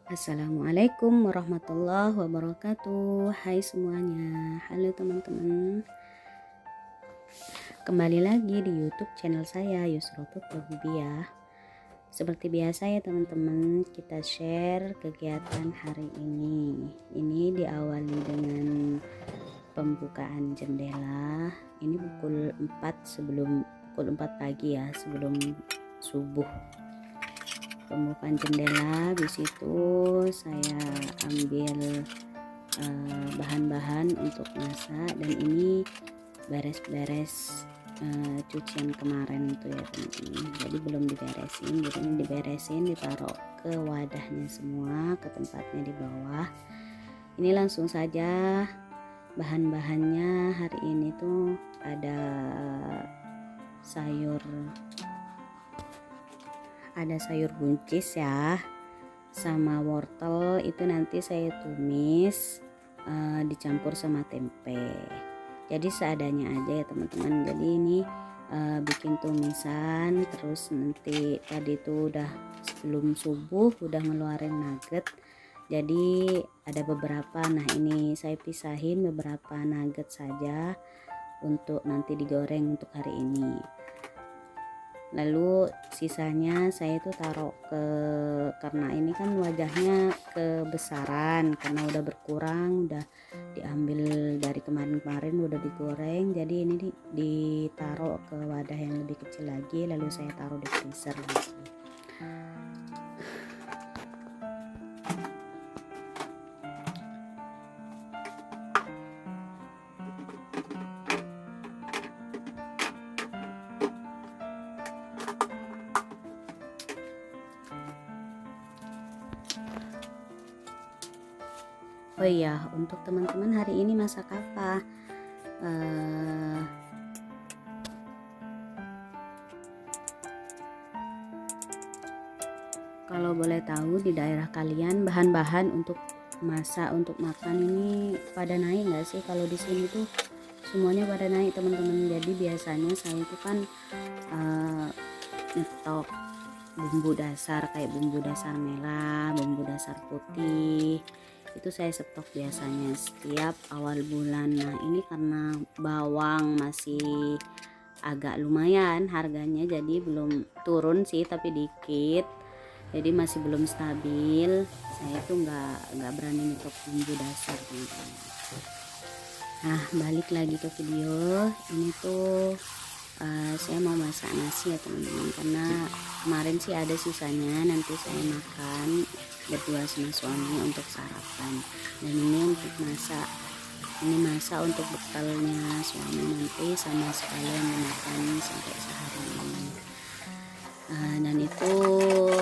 Assalamualaikum warahmatullahi wabarakatuh. Hai semuanya. Halo teman-teman. Kembali lagi di YouTube channel saya Yusrotul Bibiah. Seperti biasa ya teman-teman, kita share kegiatan hari ini. Ini diawali dengan pembukaan jendela. Ini pukul 4 pagi ya, sebelum subuh. Pembukaan jendela, habis itu saya ambil bahan-bahan untuk masak, dan ini beres-beres cucian kemarin itu ya teman-teman. Jadi belum diberesin, jadi ini diberesin, ditaruh ke wadahnya semua, ke tempatnya di bawah. Ini langsung saja bahan-bahannya hari ini tuh ada sayur buncis ya, sama wortel. Itu nanti saya tumis dicampur sama tempe. Jadi seadanya aja ya teman-teman. Jadi ini bikin tumisan, terus nanti tadi tuh udah sebelum subuh udah ngeluarin nugget. Jadi ada beberapa, nah ini saya pisahin beberapa nugget saja untuk nanti digoreng untuk hari ini. Lalu sisanya saya itu taruh karena ini kan wajahnya kebesaran, karena udah berkurang, udah diambil dari kemarin-kemarin, udah digoreng. Jadi ini ditaruh ke wadah yang lebih kecil lagi, lalu saya taruh di freezer lagi. Oh iya, untuk teman-teman hari ini masak apa? Kalau boleh tahu di daerah kalian bahan-bahan untuk masak, untuk makan ini pada naik nggak sih? Kalau di sini tuh semuanya pada naik teman-teman. Jadi biasanya saya itu kan nyetok bumbu dasar, kayak bumbu dasar merah, bumbu dasar putih, itu saya stok biasanya setiap awal bulan. Nah ini karena bawang masih agak lumayan harganya, jadi belum turun sih tapi dikit, jadi masih belum stabil. Saya tuh nggak berani nyetok bumbu dasar gitu. Nah balik lagi ke video ini tuh saya mau masak nasi ya teman-teman, karena kemarin sih ada sisanya, nanti saya makan berdua sama suami untuk sarapan, dan ini untuk masak, ini masak untuk bekalnya suami nanti sama sekalian makan sampai seharian. Dan itu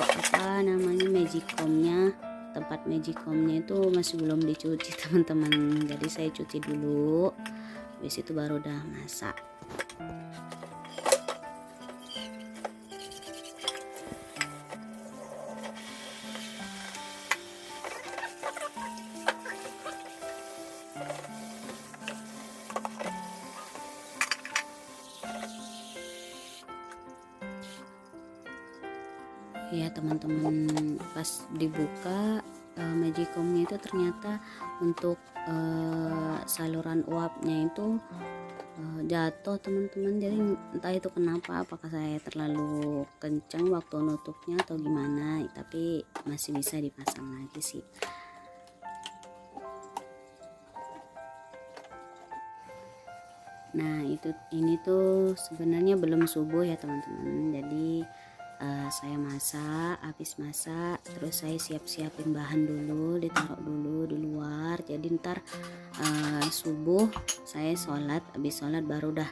apa namanya, magicomnya, tempat magicomnya itu masih belum dicuci teman-teman, jadi saya cuci dulu, habis itu baru udah masak. Ya teman-teman, pas dibuka magicomnya itu ternyata untuk saluran uapnya itu jatuh teman-teman. Jadi entah itu kenapa, apakah saya terlalu kencang waktu nutupnya atau gimana, tapi masih bisa dipasang lagi sih. Nah ini tuh sebenarnya belum subuh ya teman-teman. Jadi saya masak, habis masak terus saya siap-siapin bahan dulu, ditaruh dulu di luar. Jadi ntar subuh saya sholat, habis sholat baru dah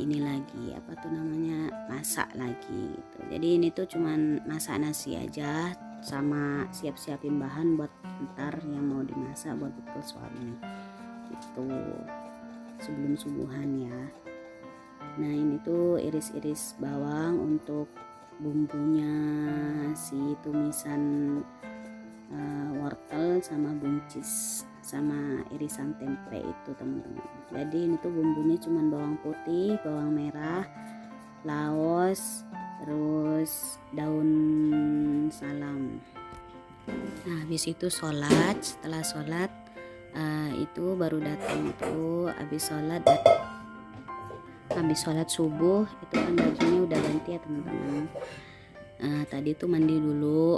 ini lagi apa tuh namanya, masak lagi gitu. Jadi ini tuh cuman masak nasi aja sama siap-siapin bahan buat ntar yang mau dimasak buat bekal suami itu sebelum subuhan ya. Nah ini tuh iris-iris bawang untuk bumbunya si tumisan wortel sama buncis sama irisan tempe itu teman-teman. Jadi ini tuh bumbunya cuman bawang putih, bawang merah, laos, terus daun salam. Nah habis itu sholat, setelah sholat itu baru datang tuh habis sholat subuh itu kan bajunya udah ganti ya teman-teman. Tadi tuh mandi dulu,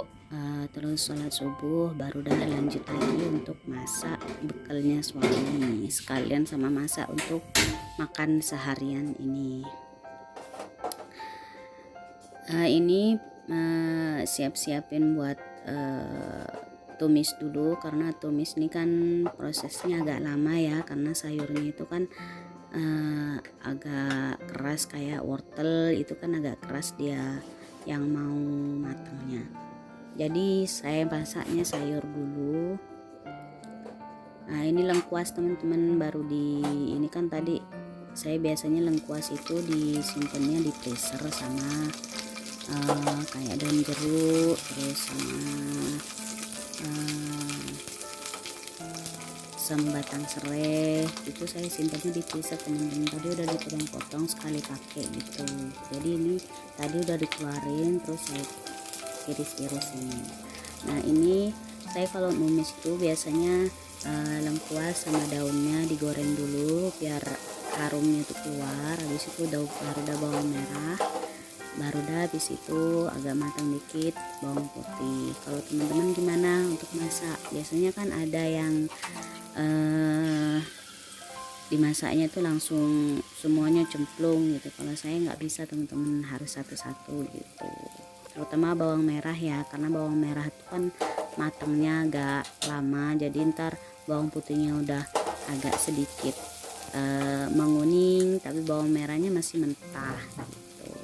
terus sholat subuh, baru dah lanjut lagi untuk masak bekalnya suami, sekalian sama masak untuk makan seharian ini. Ini siap-siapin buat tumis dulu, karena tumis ini kan prosesnya agak lama ya, karena sayurnya itu kan agak keras kayak wortel, itu kan agak keras dia yang mau matangnya. Jadi saya masaknya sayur dulu. Nah ini lengkuas teman-teman, baru ini kan tadi saya biasanya lengkuas itu disimpannya di freezer sama kayak daun jeruk, terus sama batang serai itu saya simpannya di freezer teman-teman. Tadi udah dipotong-potong sekali pakai gitu, jadi ini tadi udah dikeluarin terus saya iris-iris ini. Nah ini saya kalau numis itu biasanya lengkuas sama daunnya digoreng dulu biar harumnya tuh keluar. Habis itu baru ada bawang merah, baru dah habis itu agak matang dikit bawang putih. Kalau teman-teman gimana untuk masak? Biasanya kan ada yang dimasaknya tuh langsung semuanya cemplung gitu. Kalau saya nggak bisa teman-teman, harus satu-satu gitu, terutama bawang merah ya, karena bawang merah itu kan matangnya agak lama, jadi ntar bawang putihnya udah agak sedikit menguning tapi bawang merahnya masih mentah gitu.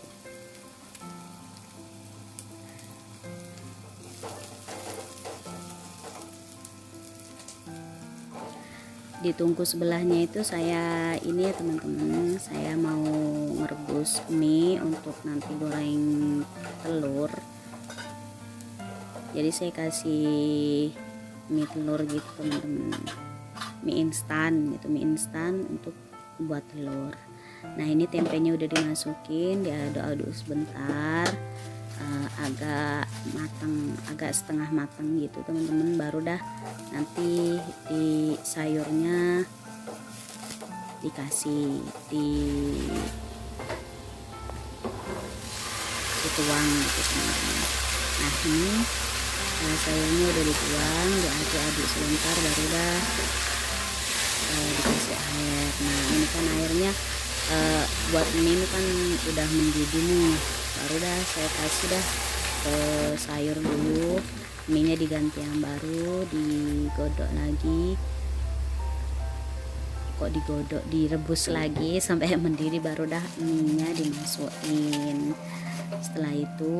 Ditunggu sebelahnya itu saya ini ya teman-teman, saya mau merebus mie untuk nanti goreng telur. Jadi saya kasih mie telur gitu teman-teman, mie instan gitu, mie instan untuk buat telur. Nah ini tempenya udah dimasukin, diaduk-aduk sebentar, agak matang, agak setengah matang gitu teman-teman, baru dah nanti di sayurnya dikasih dituang gitu teman-teman. Nah ini sayurnya udah dituang, diaduk-aduk sebentar, baru dah dikasih air. Nah ini kan airnya buat mie ini kan udah mendidih nih, baru dah saya kasih dah ke sayur dulu. Mie nya diganti yang baru, digodok lagi, direbus lagi sampai mendidih, baru dah mie nya dimasukin. Setelah itu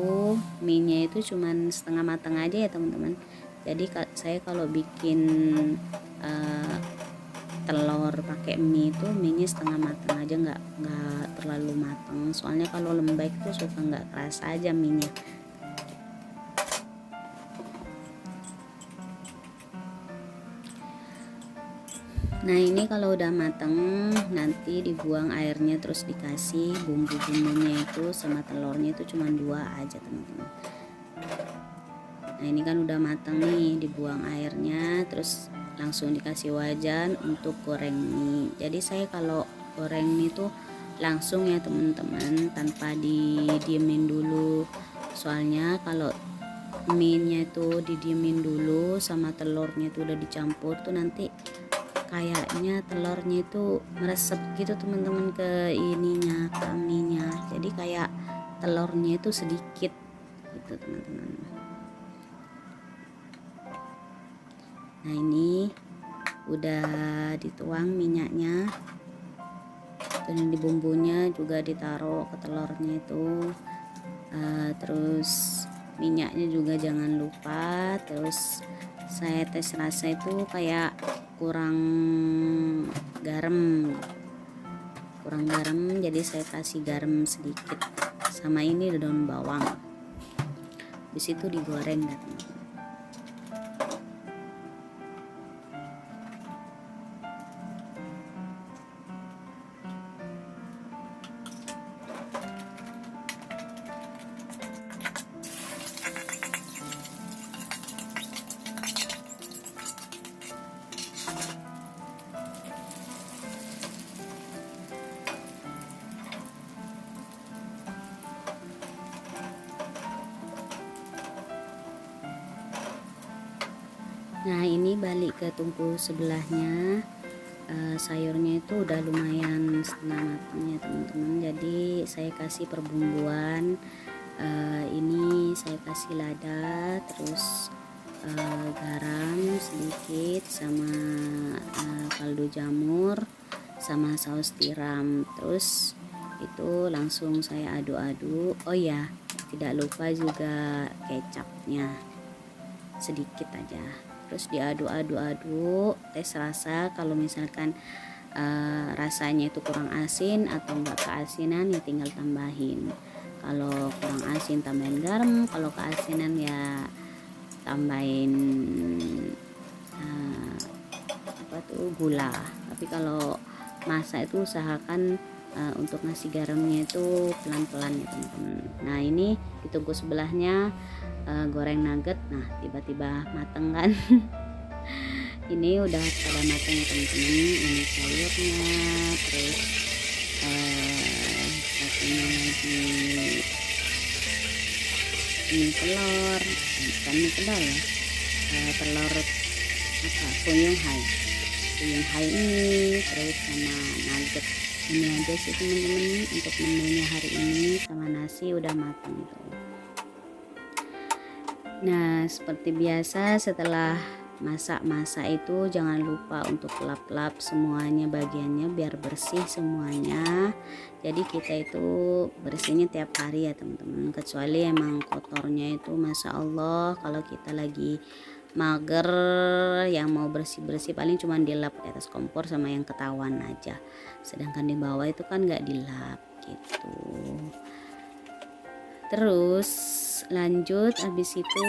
mie nya itu cuman setengah matang aja ya teman-teman. Jadi saya kalau bikin telur pakai mie itu mie nya setengah matang aja, nggak terlalu matang, soalnya kalau lembek tuh suka nggak kerasa aja mie nya. Nah ini kalau udah matang nanti dibuang airnya, terus dikasih bumbu-bumbunya itu sama telurnya itu cuma 2 aja teman-teman. Nah ini kan udah matang nih, dibuang airnya, terus langsung dikasih wajan untuk goreng mie. Jadi saya kalau goreng mie tuh langsung ya teman-teman, tanpa didiemin dulu, soalnya kalau mie nya itu didiemin dulu sama telurnya itu udah dicampur tuh nanti kayaknya telurnya itu meresap gitu teman-teman ke ininya, ke mie-nya. Jadi kayak telurnya itu sedikit gitu teman-teman. Nah ini udah dituang minyaknya, dan di bumbunya juga ditaruh ke telurnya itu, terus minyaknya juga jangan lupa. Terus saya tes rasa itu kayak kurang garam, jadi saya kasih garam sedikit, sama ini daun bawang. Habis itu digoreng dan Nah ini balik ke tungku sebelahnya. Sayurnya itu udah lumayan setengah matang ya teman-teman, jadi saya kasih perbumbuan. Ini saya kasih lada, terus garam sedikit, sama kaldu jamur, sama saus tiram. Terus itu langsung saya aduk-aduk. Oh ya, tidak lupa juga kecapnya sedikit aja. Terus diaduk-aduk-aduk, tes rasa. Kalau misalkan rasanya itu kurang asin atau enggak keasinan ya tinggal tambahin. Kalau kurang asin tambahin garam, kalau keasinan ya tambahin gula. Tapi kalau masak itu usahakan untuk ngasih garamnya itu pelan-pelan ya teman-teman. Nah ini ditunggu sebelahnya goreng nugget. Nah tiba-tiba mateng kan. Ini udah pada mateng ya teman-teman. Ini sayurnya, terus satunya lagi ini telur, bukan ini telur ya, telur fuyung hai ini, terus sama nugget. Ini aja sih teman-teman untuk menunya hari ini, sama nasi udah matang tuh. Nah seperti biasa setelah masak-masak itu jangan lupa untuk lap-lap semuanya bagiannya biar bersih semuanya. Jadi kita itu bersihnya tiap hari ya teman-teman, kecuali emang kotornya itu masya Allah kalau kita lagi mager yang mau bersih-bersih paling cuma dilap di atas kompor sama yang ketahuan aja, sedangkan di bawah itu kan nggak dilap gitu. Terus lanjut habis itu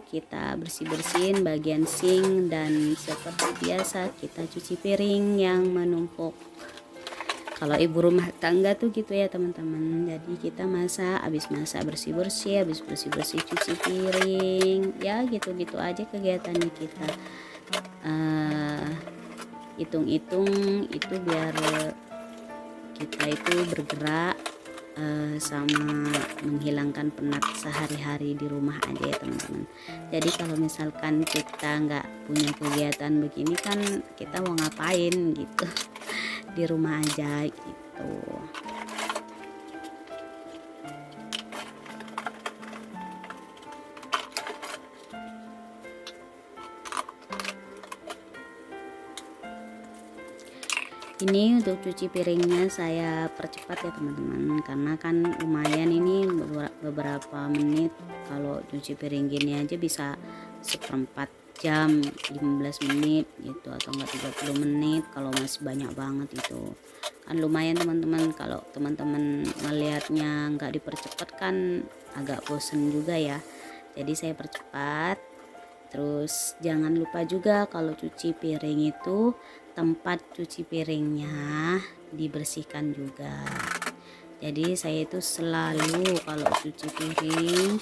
kita bersih-bersihin bagian sink, dan seperti biasa kita cuci piring yang menumpuk. Kalau ibu rumah tangga tuh gitu ya teman-teman, jadi kita habis masak bersih-bersih, habis bersih-bersih cuci piring, ya gitu-gitu aja kegiatannya kita. Hitung-hitung itu biar kita itu bergerak sama menghilangkan penat sehari-hari di rumah aja ya teman-teman. Jadi kalau misalkan kita nggak punya kegiatan begini kan kita mau ngapain gitu, di rumah aja gitu. Ini untuk cuci piringnya saya percepat ya teman-teman, karena kan lumayan ini beberapa menit. Kalau cuci piring gini aja bisa seperempat jam, 15 menit gitu, atau enggak 30 menit kalau masih banyak banget itu kan lumayan teman-teman. Kalau teman-teman melihatnya nggak dipercepat kan agak bosen juga ya, jadi saya percepat. Terus jangan lupa juga kalau cuci piring itu tempat cuci piringnya dibersihkan juga. Jadi saya itu selalu kalau cuci piring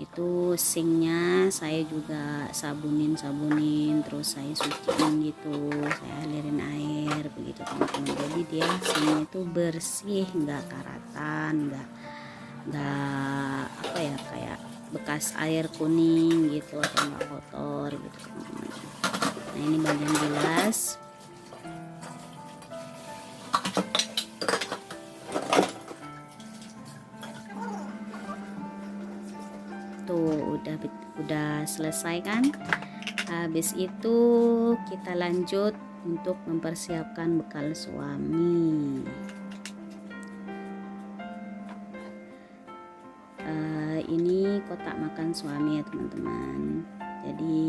itu sinknya saya juga sabunin, terus saya suciin gitu, saya alirin air begitu teman-teman. Jadi dia sinknya itu bersih, nggak karatan, nggak apa ya, kayak bekas air kuning gitu atau enggak kotor gitu teman-teman. Nah ini bagian gelas. Tuh udah selesai kan. Habis itu kita lanjut untuk mempersiapkan bekal suami. Ini kotak makan suami ya teman-teman. Jadi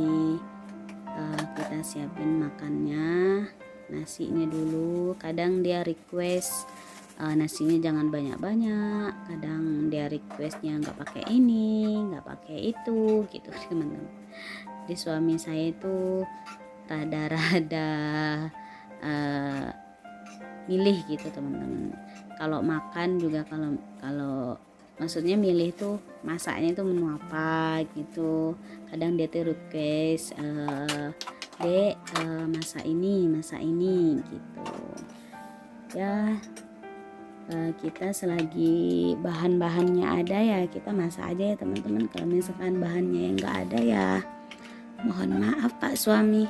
kita siapin makannya, nasinya dulu. Kadang dia request nasinya jangan banyak-banyak, kadang dia requestnya nggak pakai ini, nggak pakai itu gitu teman-teman. Jadi suami saya itu rada-rada milih gitu teman-teman. Kalau makan juga kalau maksudnya milih tuh masaknya tuh menu apa gitu. Kadang dia tuh request Dek masak ini gitu ya. Kita selagi bahan-bahannya ada ya kita masak aja ya teman-teman. Kalau misalkan bahannya yang nggak ada ya Mohon maaf Pak suami.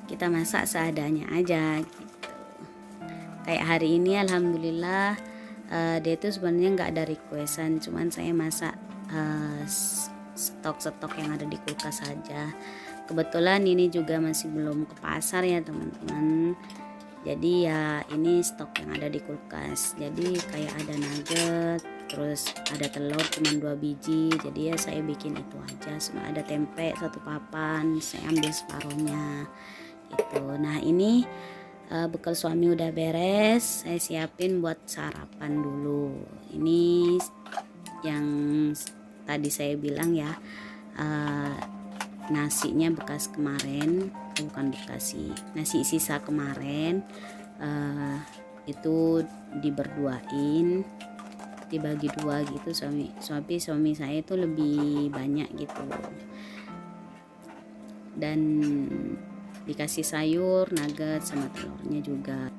Kita masak seadanya aja gitu. Kayak hari ini alhamdulillah dia tuh sebenarnya nggak ada requestan, cuman saya masak stok-stok yang ada di kulkas saja. Kebetulan ini juga masih belum ke pasar ya teman-teman. Jadi ya ini stok yang ada di kulkas. Jadi kayak ada nugget, terus ada telur cuma 2 biji. Jadi ya saya bikin itu aja. Sama ada tempe 1 papan, saya ambil separuhnya gitu. Nah ini bekal suami udah beres, saya siapin buat sarapan dulu. Ini yang tadi saya bilang ya, nasinya bekas kemarin, bukan bekas sih, nasi sisa kemarin, itu diberduain, dibagi 2 gitu. Suami saya itu lebih banyak gitu, dan dikasih sayur, nugget sama telurnya juga.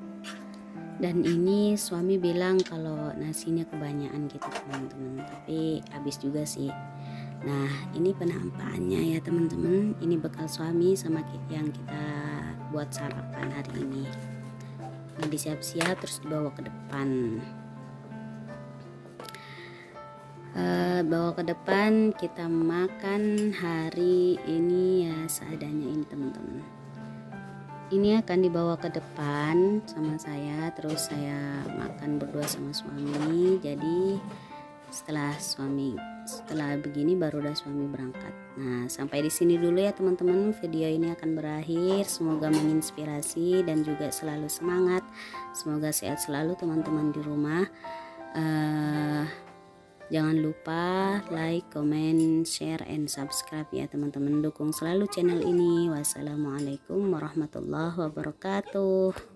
Dan ini suami bilang kalau nasinya kebanyakan gitu teman-teman, tapi habis juga sih. Nah ini penampakannya ya teman-teman. Ini bekal suami sama yang kita buat sarapan hari ini. Nah disiap-siap terus dibawa ke depan. Bawa ke depan, kita makan hari ini ya seadanya ini teman-teman. Ini akan dibawa ke depan sama saya, terus saya makan berdua sama suami. Jadi setelah begini baru udah suami berangkat. Nah sampai di sini dulu ya teman-teman, video ini akan berakhir. Semoga menginspirasi dan juga selalu semangat. Semoga sehat selalu teman-teman di rumah. Jangan lupa like, comment, share, and subscribe ya teman-teman. Dukung selalu channel ini. Wassalamualaikum warahmatullahi wabarakatuh.